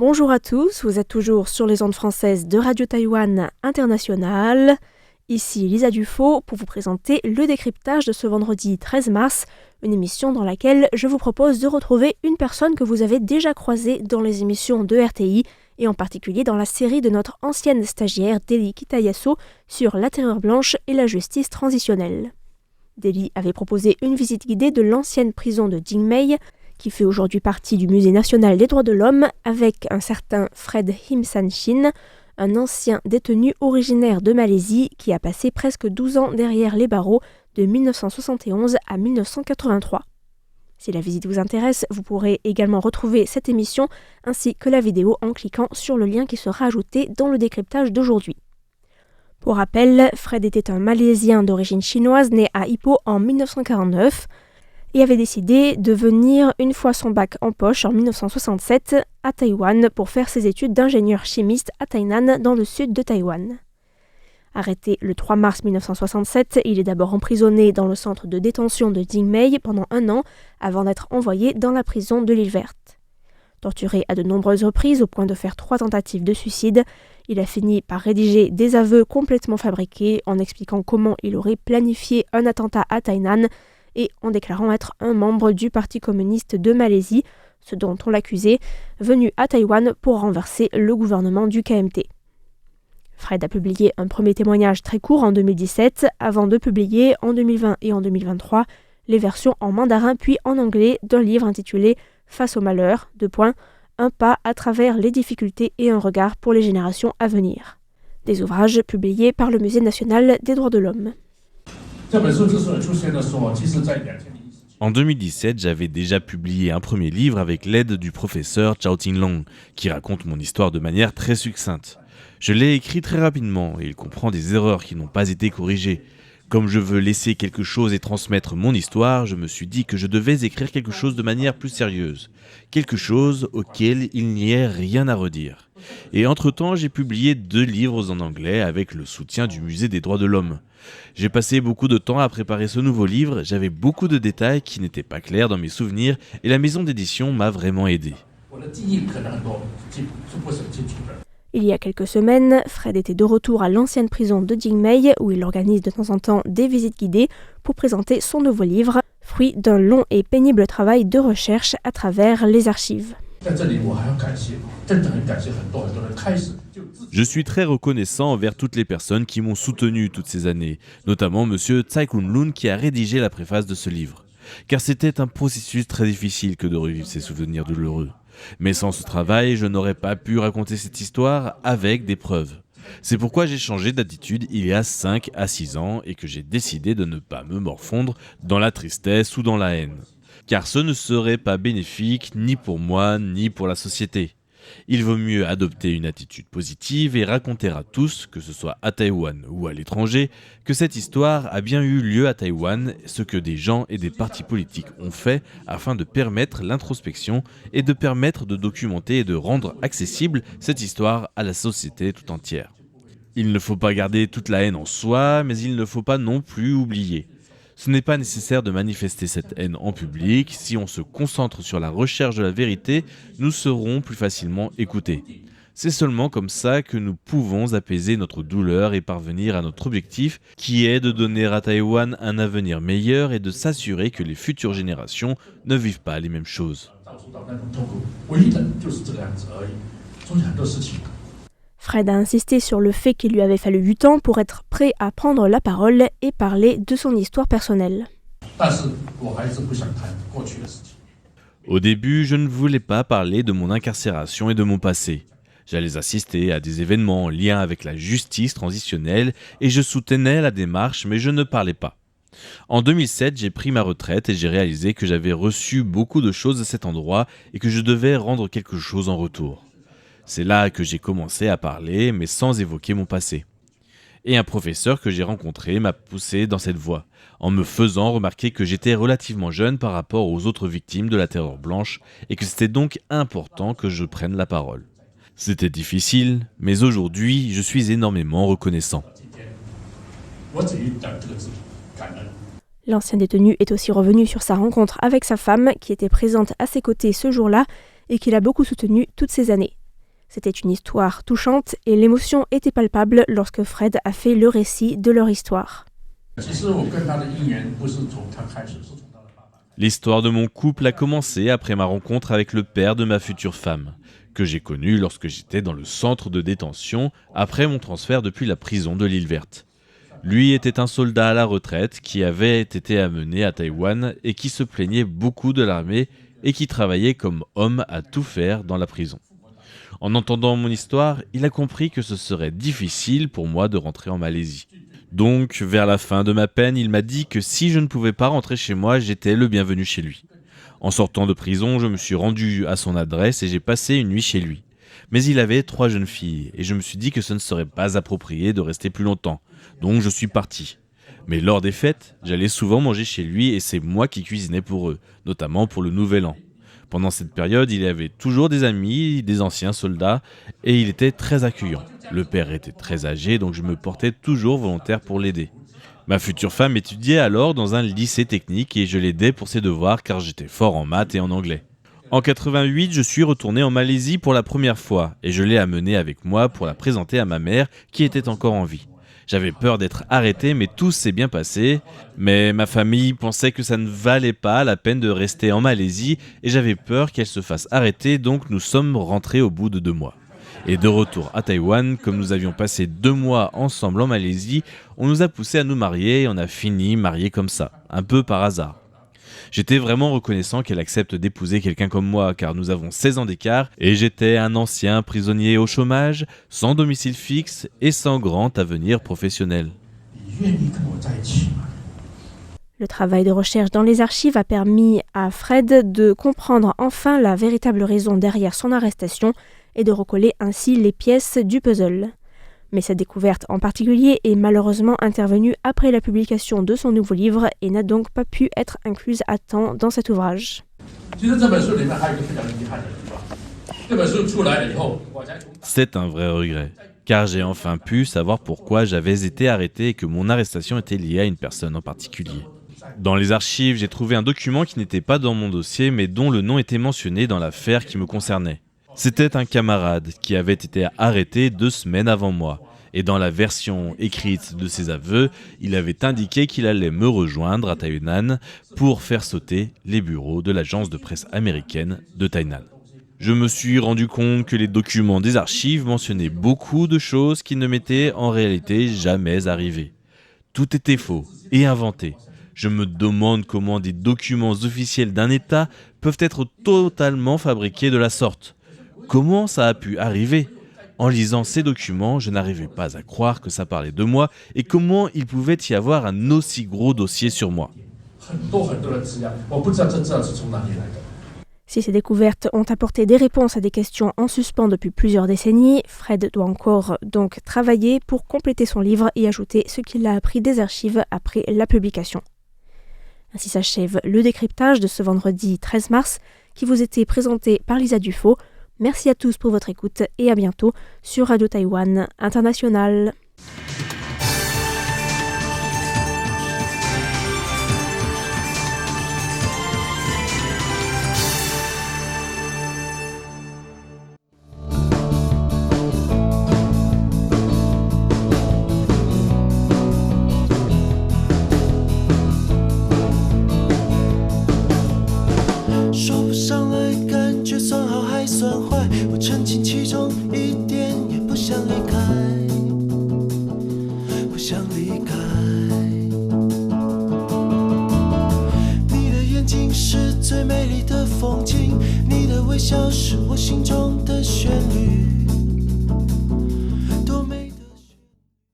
Bonjour à tous, vous êtes toujours sur les ondes françaises de Radio Taïwan International. Ici Lisa Dufaux pour vous présenter le décryptage de ce vendredi 13 mars, une émission dans laquelle je vous propose de retrouver une personne que vous avez déjà croisée dans les émissions de RTI et en particulier dans la série de notre ancienne stagiaire Deli Kitayaso sur la terreur blanche et la justice transitionnelle. Deli avait proposé une visite guidée de l'ancienne prison de Jingmei, qui fait aujourd'hui partie du Musée national des droits de l'homme, avec un certain Fred Him San Shin, un ancien détenu originaire de Malaisie qui a passé presque 12 ans derrière les barreaux de 1971 à 1983. Si la visite vous intéresse, vous pourrez également retrouver cette émission ainsi que la vidéo en cliquant sur le lien qui sera ajouté dans le décryptage d'aujourd'hui. Pour rappel, Fred était un Malaisien d'origine chinoise né à Ipoh en 1949 et avait décidé de venir une fois son bac en poche en 1967 à Taïwan pour faire ses études d'ingénieur chimiste à Tainan dans le sud de Taïwan. Arrêté le 3 mars 1967, il est d'abord emprisonné dans le centre de détention de Jingmei pendant 1 an avant d'être envoyé dans la prison de l'île Verte. Torturé à de nombreuses reprises au point de faire 3 tentatives de suicide, il a fini par rédiger des aveux complètement fabriqués en expliquant comment il aurait planifié un attentat à Tainan et en déclarant être un membre du Parti communiste de Malaisie, ce dont on l'accusait, venu à Taïwan pour renverser le gouvernement du KMT. Fred a publié un premier témoignage très court en 2017, avant de publier en 2020 et en 2023 les versions en mandarin puis en anglais d'un livre intitulé « Face au malheur », un pas à travers les difficultés et un regard pour les générations à venir. Des ouvrages publiés par le Musée national des droits de l'homme. En 2017, j'avais déjà publié un premier livre avec l'aide du professeur Chao Tinglong, qui raconte mon histoire de manière très succincte. Je l'ai écrit très rapidement et il comprend des erreurs qui n'ont pas été corrigées. Comme je veux laisser quelque chose et transmettre mon histoire, je me suis dit que je devais écrire quelque chose de manière plus sérieuse. Quelque chose auquel il n'y ait rien à redire. Et entre-temps, j'ai publié 2 livres en anglais avec le soutien du Musée des droits de l'homme. J'ai passé beaucoup de temps à préparer ce nouveau livre, j'avais beaucoup de détails qui n'étaient pas clairs dans mes souvenirs et la maison d'édition m'a vraiment aidé. Il y a quelques semaines, Fred était de retour à l'ancienne prison de Jingmei où il organise de temps en temps des visites guidées pour présenter son nouveau livre, fruit d'un long et pénible travail de recherche à travers les archives. Je suis très reconnaissant envers toutes les personnes qui m'ont soutenu toutes ces années, notamment M. Tsai Kun-lun qui a rédigé la préface de ce livre. Car c'était un processus très difficile que de revivre ces souvenirs douloureux. Mais sans ce travail, je n'aurais pas pu raconter cette histoire avec des preuves. C'est pourquoi j'ai changé d'attitude il y a 5 à 6 ans et que j'ai décidé de ne pas me morfondre dans la tristesse ou dans la haine. Car ce ne serait pas bénéfique ni pour moi ni pour la société. Il vaut mieux adopter une attitude positive et raconter à tous, que ce soit à Taïwan ou à l'étranger, que cette histoire a bien eu lieu à Taïwan, ce que des gens et des partis politiques ont fait afin de permettre l'introspection et de permettre de documenter et de rendre accessible cette histoire à la société tout entière. Il ne faut pas garder toute la haine en soi, mais il ne faut pas non plus oublier. Ce n'est pas nécessaire de manifester cette haine en public. Si on se concentre sur la recherche de la vérité, nous serons plus facilement écoutés. C'est seulement comme ça que nous pouvons apaiser notre douleur et parvenir à notre objectif, qui est de donner à Taïwan un avenir meilleur et de s'assurer que les futures générations ne vivent pas les mêmes choses. Fred a insisté sur le fait qu'il lui avait fallu 8 ans pour être prêt à prendre la parole et parler de son histoire personnelle. Au début, je ne voulais pas parler de mon incarcération et de mon passé. J'allais assister à des événements en lien avec la justice transitionnelle et je soutenais la démarche, mais je ne parlais pas. En 2007, j'ai pris ma retraite et j'ai réalisé que j'avais reçu beaucoup de choses à cet endroit et que je devais rendre quelque chose en retour. C'est là que j'ai commencé à parler, mais sans évoquer mon passé. Et un professeur que j'ai rencontré m'a poussé dans cette voie, en me faisant remarquer que j'étais relativement jeune par rapport aux autres victimes de la terreur blanche et que c'était donc important que je prenne la parole. C'était difficile, mais aujourd'hui, je suis énormément reconnaissant. L'ancien détenu est aussi revenu sur sa rencontre avec sa femme, qui était présente à ses côtés ce jour-là et qui l'a beaucoup soutenu toutes ces années. C'était une histoire touchante et l'émotion était palpable lorsque Fred a fait le récit de leur histoire. L'histoire de mon couple a commencé après ma rencontre avec le père de ma future femme, que j'ai connu lorsque j'étais dans le centre de détention après mon transfert depuis la prison de l'île Verte. Lui était un soldat à la retraite qui avait été amené à Taïwan et qui se plaignait beaucoup de l'armée et qui travaillait comme homme à tout faire dans la prison. En entendant mon histoire, il a compris que ce serait difficile pour moi de rentrer en Malaisie. Donc, vers la fin de ma peine, il m'a dit que si je ne pouvais pas rentrer chez moi, j'étais le bienvenu chez lui. En sortant de prison, je me suis rendu à son adresse et j'ai passé une nuit chez lui. Mais il avait 3 jeunes filles et je me suis dit que ce ne serait pas approprié de rester plus longtemps. Donc je suis parti. Mais lors des fêtes, j'allais souvent manger chez lui et c'est moi qui cuisinais pour eux, notamment pour le Nouvel An. Pendant cette période, il y avait toujours des amis, des anciens soldats, et il était très accueillant. Le père était très âgé, donc je me portais toujours volontaire pour l'aider. Ma future femme étudiait alors dans un lycée technique et je l'aidais pour ses devoirs car j'étais fort en maths et en anglais. En 88, je suis retourné en Malaisie pour la première fois et je l'ai amenée avec moi pour la présenter à ma mère qui était encore en vie. J'avais peur d'être arrêté, mais tout s'est bien passé. Mais ma famille pensait que ça ne valait pas la peine de rester en Malaisie et j'avais peur qu'elle se fasse arrêter, donc nous sommes rentrés au bout de 2 mois. Et de retour à Taïwan, comme nous avions passé 2 mois ensemble en Malaisie, on nous a poussés à nous marier et on a fini mariés comme ça, un peu par hasard. J'étais vraiment reconnaissant qu'elle accepte d'épouser quelqu'un comme moi, car nous avons 16 ans d'écart et j'étais un ancien prisonnier au chômage, sans domicile fixe et sans grand avenir professionnel. Le travail de recherche dans les archives a permis à Fred de comprendre enfin la véritable raison derrière son arrestation et de recoller ainsi les pièces du puzzle. Mais cette découverte en particulier est malheureusement intervenue après la publication de son nouveau livre et n'a donc pas pu être incluse à temps dans cet ouvrage. C'est un vrai regret, car j'ai enfin pu savoir pourquoi j'avais été arrêté et que mon arrestation était liée à une personne en particulier. Dans les archives, j'ai trouvé un document qui n'était pas dans mon dossier, mais dont le nom était mentionné dans l'affaire qui me concernait. C'était un camarade qui avait été arrêté 2 semaines avant moi. Et dans la version écrite de ses aveux, il avait indiqué qu'il allait me rejoindre à Taïwan pour faire sauter les bureaux de l'agence de presse américaine de Tainan. Je me suis rendu compte que les documents des archives mentionnaient beaucoup de choses qui ne m'étaient en réalité jamais arrivées. Tout était faux et inventé. Je me demande comment des documents officiels d'un État peuvent être totalement fabriqués de la sorte. Comment ça a pu arriver ? En lisant ces documents, je n'arrivais pas à croire que ça parlait de moi et comment il pouvait y avoir un aussi gros dossier sur moi. Si ces découvertes ont apporté des réponses à des questions en suspens depuis plusieurs décennies, Fred doit encore donc travailler pour compléter son livre et ajouter ce qu'il a appris des archives après la publication. Ainsi s'achève le décryptage de ce vendredi 13 mars qui vous était présenté par Lisa Dufaux. Merci à tous pour votre écoute et à bientôt sur Radio Taïwan International.最美丽的风景，你的微笑是我心中的旋律。